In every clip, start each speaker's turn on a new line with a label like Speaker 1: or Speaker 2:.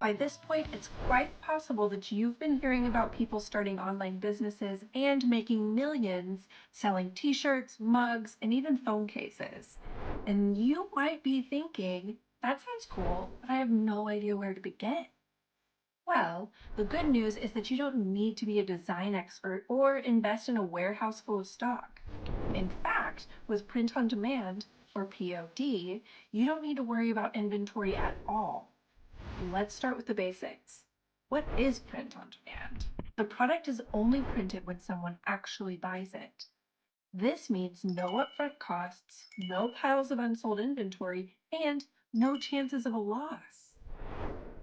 Speaker 1: By this point, it's quite possible that you've been hearing about people starting online businesses and making millions selling t shirts, mugs, and even phone cases. And you might be thinking, that sounds cool, but I have no idea where to begin. Well, the good news is that you don't need to be a design expert or invest in a warehouse full of stock. In fact, with print on demand, or POD, you don't need to worry about inventory at all. Let's start with the basics. What is print on demand? The product is only printed when someone actually buys it. This means no upfront costs, no piles of unsold inventory, and no chances of a loss.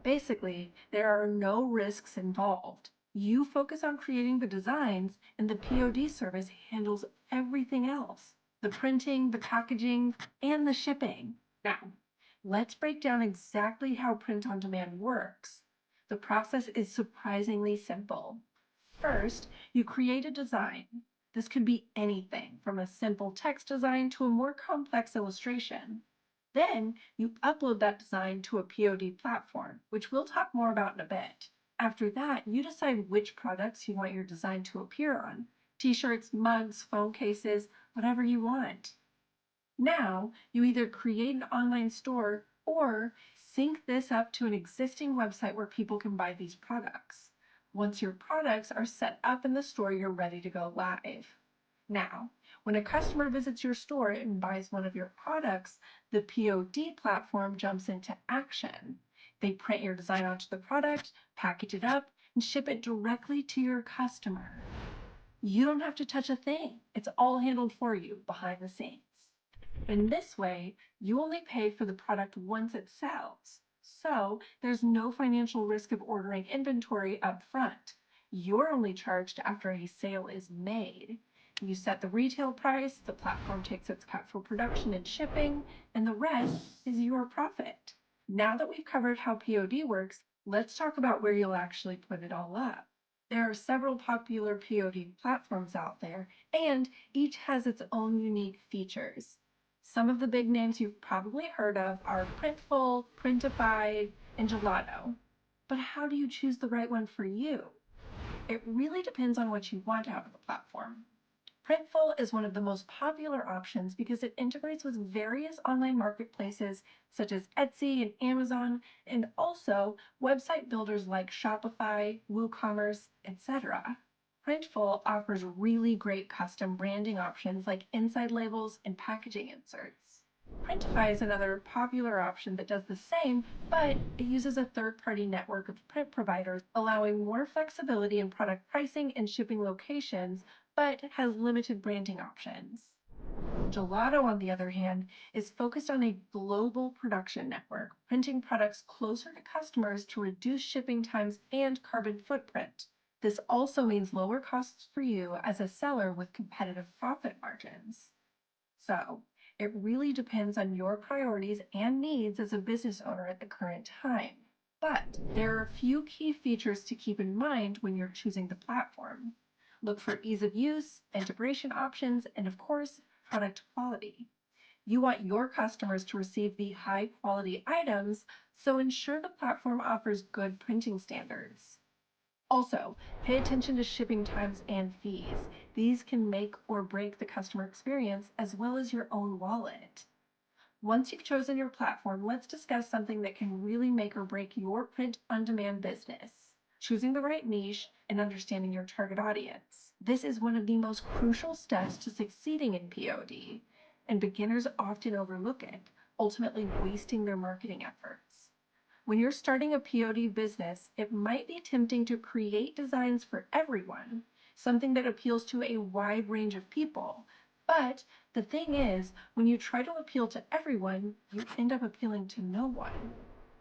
Speaker 1: Basically, there are no risks involved. You focus on creating the designs, and the POD service handles everything else: the printing, the packaging, and the shipping. Now, let's break down exactly how print on demand works. The process is surprisingly simple. First, you create a design. This could be anything from a simple text design to a more complex illustration. Then you upload that design to a POD platform, which we'll talk more about in a bit. After that, you decide which products you want your design to appear on: t-shirts, mugs, phone cases, whatever you want. Now, you either create an online store or sync this up to an existing website where people can buy these products. Once your products are set up in the store, you're ready to go live. Now, when a customer visits your store and buys one of your products, the POD platform jumps into action. They print your design onto the product, package it up, and ship it directly to your customer. You don't have to touch a thing. It's all handled for you behind the scenes. In this way, you only pay for the product once it sells. So there's no financial risk of ordering inventory up front. You're only charged after a sale is made. You set the retail price, the platform takes its cut for production and shipping, and the rest is your profit. Now that we've covered how POD works, let's talk about where you'll actually put it all up. There are several popular POD platforms out there, and each has its own unique features. Some of the big names you've probably heard of are Printful, Printify, and Gelato. But how do you choose the right one for you? It really depends on what you want out of the platform. Printful is one of the most popular options because it integrates with various online marketplaces such as Etsy and Amazon, and also website builders like Shopify, WooCommerce, etc. Printful offers really great custom branding options like inside labels and packaging inserts. Printify is another popular option that does the same, but it uses a third-party network of print providers, allowing more flexibility in product pricing and shipping locations, but has limited branding options. Gelato, on the other hand, is focused on a global production network, printing products closer to customers to reduce shipping times and carbon footprint. This also means lower costs for you as a seller with competitive profit margins. So, it really depends on your priorities and needs as a business owner at the current time. But there are a few key features to keep in mind when you're choosing the platform. Look for ease of use, integration options, and of course, product quality. You want your customers to receive the high quality items, so ensure the platform offers good printing standards. Also, pay attention to shipping times and fees. These can make or break the customer experience as well as your own wallet. Once you've chosen your platform, let's discuss something that can really make or break your print on demand business: choosing the right niche and understanding your target audience. This is one of the most crucial steps to succeeding in POD, and beginners often overlook it, ultimately wasting their marketing efforts. When you're starting a POD business, it might be tempting to create designs for everyone, something that appeals to a wide range of people. But the thing is, when you try to appeal to everyone, you end up appealing to no one.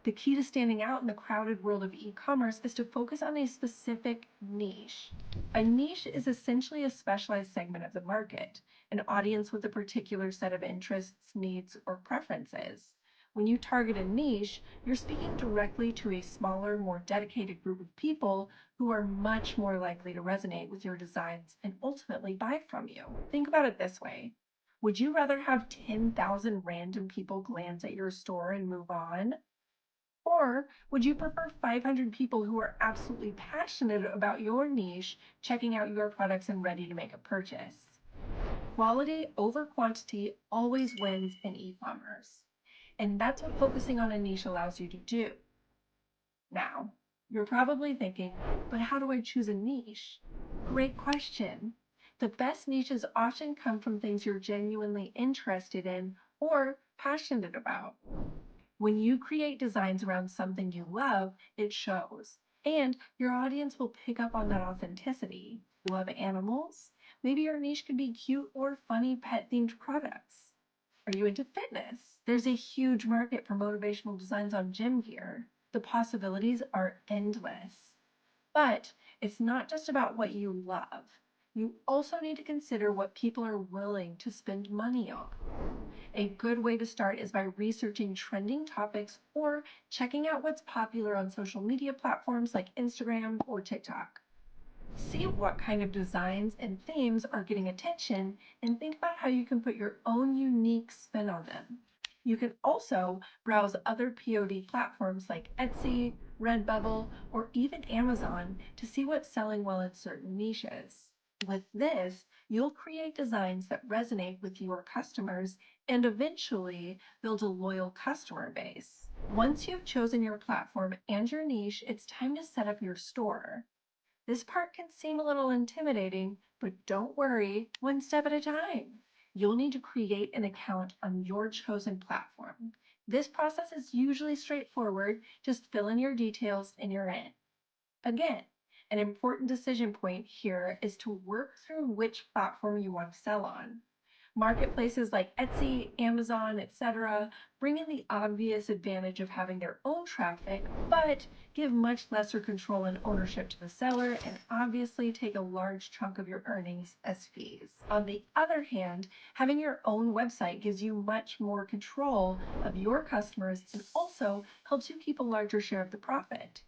Speaker 1: The key to standing out in the crowded world of e-commerce is to focus on a specific niche. A niche is essentially a specialized segment of the market, an audience with a particular set of interests, needs, or preferences. When you target a niche, you're speaking directly to a smaller, more dedicated group of people who are much more likely to resonate with your designs and ultimately buy from you. Think about it this way: would you rather have 10,000 random people glance at your store and move on? Or would you prefer 500 people who are absolutely passionate about your niche, checking out your products and ready to make a purchase? Quality over quantity always wins in e-commerce. And that's what focusing on a niche allows you to do. Now, you're probably thinking, but how do I choose a niche? Great question. The best niches often come from things you're genuinely interested in or passionate about. When you create designs around something you love, it shows. And your audience will pick up on that authenticity. You love animals? Maybe your niche could be cute or funny pet themed products. Are you into fitness? There's a huge market for motivational designs on gym gear. The possibilities are endless. But it's not just about what you love. You also need to consider what people are willing to spend money on. A good way to start is by researching trending topics or checking out what's popular on social media platforms like Instagram or TikTok. See what kind of designs and themes are getting attention and think about how you can put your own unique spin on them. You can also browse other POD platforms like Etsy, Redbubble, or even Amazon to see what's selling well in certain niches. With this, you'll create designs that resonate with your customers and eventually build a loyal customer base. Once you've chosen your platform and your niche, it's time to set up your store. This part can seem a little intimidating, but don't worry, one step at a time. You'll need to create an account on your chosen platform. This process is usually straightforward, just fill in your details and you're in. Again, an important decision point here is to work through which platform you want to sell on. Marketplaces like Etsy, Amazon, etc. bring in the obvious advantage of having their own traffic, but give much lesser control and ownership to the seller and obviously take a large chunk of your earnings as fees. On the other hand, having your own website gives you much more control of your customers and also helps you keep a larger share of the profit.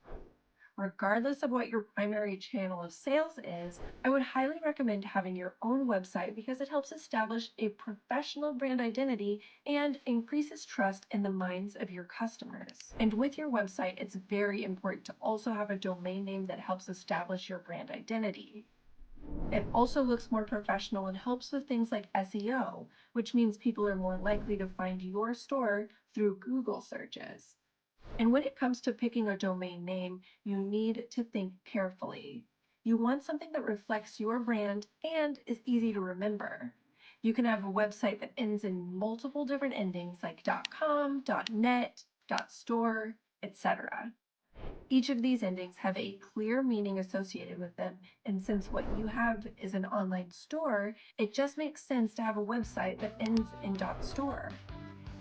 Speaker 1: Regardless of what your primary channel of sales is, I would highly recommend having your own website because it helps establish a professional brand identity and increases trust in the minds of your customers. And with your website, it's very important to also have a domain name that helps establish your brand identity. It also looks more professional and helps with things like SEO, which means people are more likely to find your store through Google searches. And when it comes to picking a domain name, you need to think carefully. You want something that reflects your brand and is easy to remember. You can have a website that ends in multiple different endings like .com, .net, .store, etc. Each of these endings have a clear meaning associated with them, and since what you have is an online store, it just makes sense to have a website that ends in .store.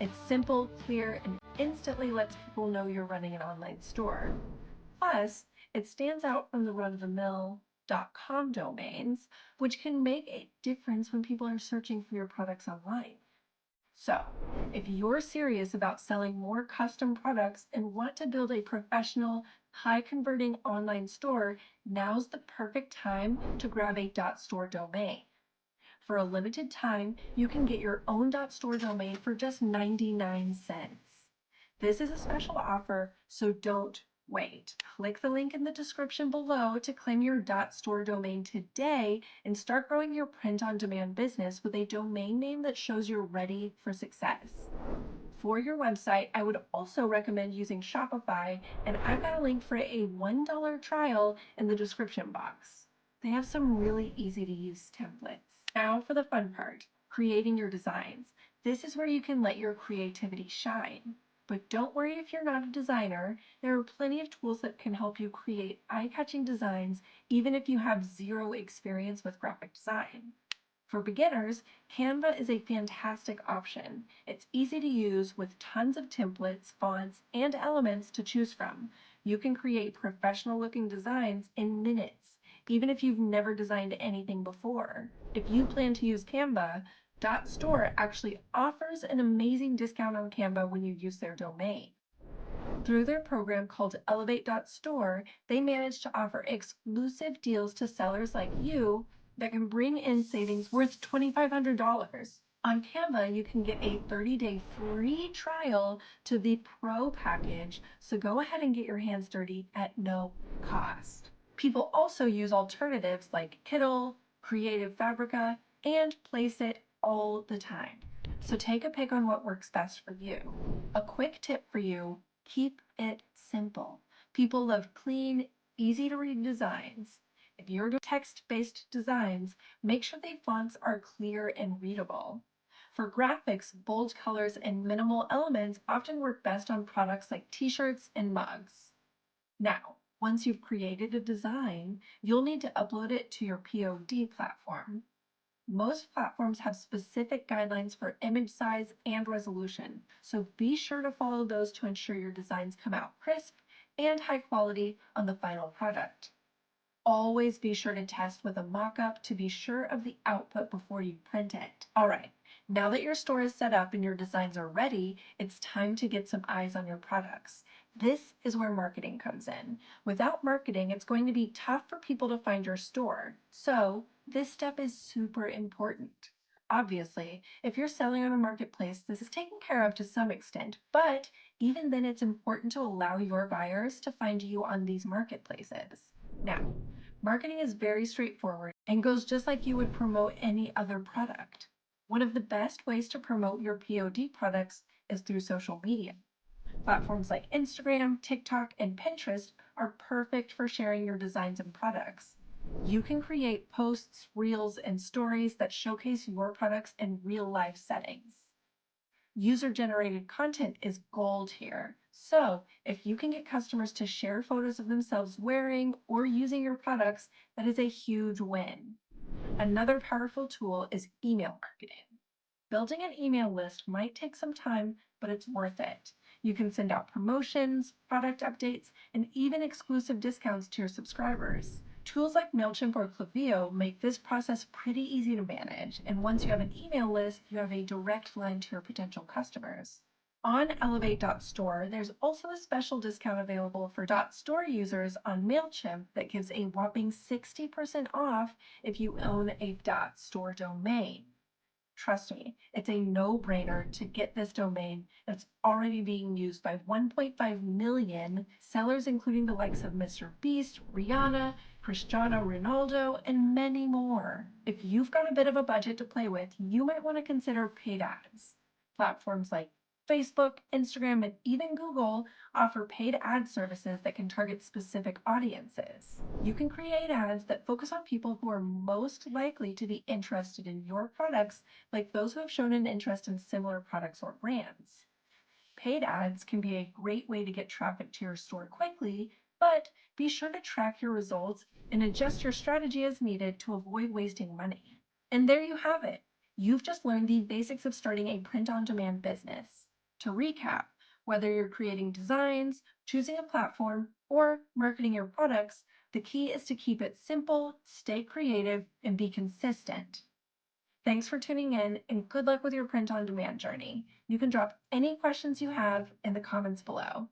Speaker 1: It's simple, clear, and instantly lets people know you're running an online store. Plus, it stands out from the run-of-the-mill .com domains, which can make a difference when people are searching for your products online. So, if you're serious about selling more custom products and want to build a professional, high-converting online store, now's the perfect time to grab a .store domain. For a limited time, you can get your own .store domain for just 99 cents. This is a special offer, so don't wait. Click the link in the description below to claim your .store domain today and start growing your print-on-demand business with a domain name that shows you're ready for success. For your website, I would also recommend using Shopify, and I've got a link for a $1 trial in the description box. They have some really easy to use templates. Now for the fun part, creating your designs. This is where you can let your creativity shine. But don't worry if you're not a designer, there are plenty of tools that can help you create eye-catching designs even if you have zero experience with graphic design. For beginners, Canva is a fantastic option. It's easy to use with tons of templates, fonts, and elements to choose from. You can create professional-looking designs in minutes, even if you've never designed anything before. If you plan to use Canva, .store actually offers an amazing discount on Canva when you use their domain. Through their program called Elevate.store, they manage to offer exclusive deals to sellers like you that can bring in savings worth $2,500. On Canva, you can get a 30-day free trial to the Pro package, so go ahead and get your hands dirty at no cost. People also use alternatives like Kittl, Creative Fabrica, and Placeit all the time. So take a pick on what works best for you. A quick tip for you: keep it simple. People love clean, easy to read designs. If you're doing text-based designs, make sure the fonts are clear and readable. For graphics, bold colors and minimal elements often work best on products like t-shirts and mugs. Now, once you've created a design, you'll need to upload it to your POD platform. Most platforms have specific guidelines for image size and resolution, so be sure to follow those to ensure your designs come out crisp and high quality on the final product. Always be sure to test with a mock-up to be sure of the output before you print it. All right, now that your store is set up and your designs are ready, it's time to get some eyes on your products. This is where marketing comes in. Without marketing, it's going to be tough for people to find your store. So this step is super important. Obviously, if you're selling on a marketplace, this is taken care of to some extent, but even then it's important to allow your buyers to find you on these marketplaces. Now, marketing is very straightforward and goes just like you would promote any other product. One of the best ways to promote your POD products is through social media. Platforms like Instagram, TikTok, and Pinterest are perfect for sharing your designs and products. You can create posts, reels, and stories that showcase your products in real life settings. User-generated content is gold here. So if you can get customers to share photos of themselves wearing or using your products, that is a huge win. Another powerful tool is email marketing. Building an email list might take some time, but it's worth it. You can send out promotions, product updates, and even exclusive discounts to your subscribers. Tools like MailChimp or Klaviyo make this process pretty easy to manage, and once you have an email list, you have a direct line to your potential customers. On Elevate.store, there's also a special discount available for .store users on MailChimp that gives a whopping 60% off if you own a .store domain. Trust me, it's a no-brainer to get this domain that's already being used by 1.5 million sellers, including the likes of Mr. Beast, Rihanna, Cristiano Ronaldo, and many more. If you've got a bit of a budget to play with, you might want to consider paid ads. Platforms like Facebook, Instagram, and even Google offer paid ad services that can target specific audiences. You can create ads that focus on people who are most likely to be interested in your products, like those who have shown an interest in similar products or brands. Paid ads can be a great way to get traffic to your store quickly, but be sure to track your results and adjust your strategy as needed to avoid wasting money. And there you have it. You've just learned the basics of starting a print-on-demand business. To recap, whether you're creating designs, choosing a platform, or marketing your products, the key is to keep it simple, stay creative, and be consistent. Thanks for tuning in, and good luck with your print on demand journey. You can drop any questions you have in the comments below.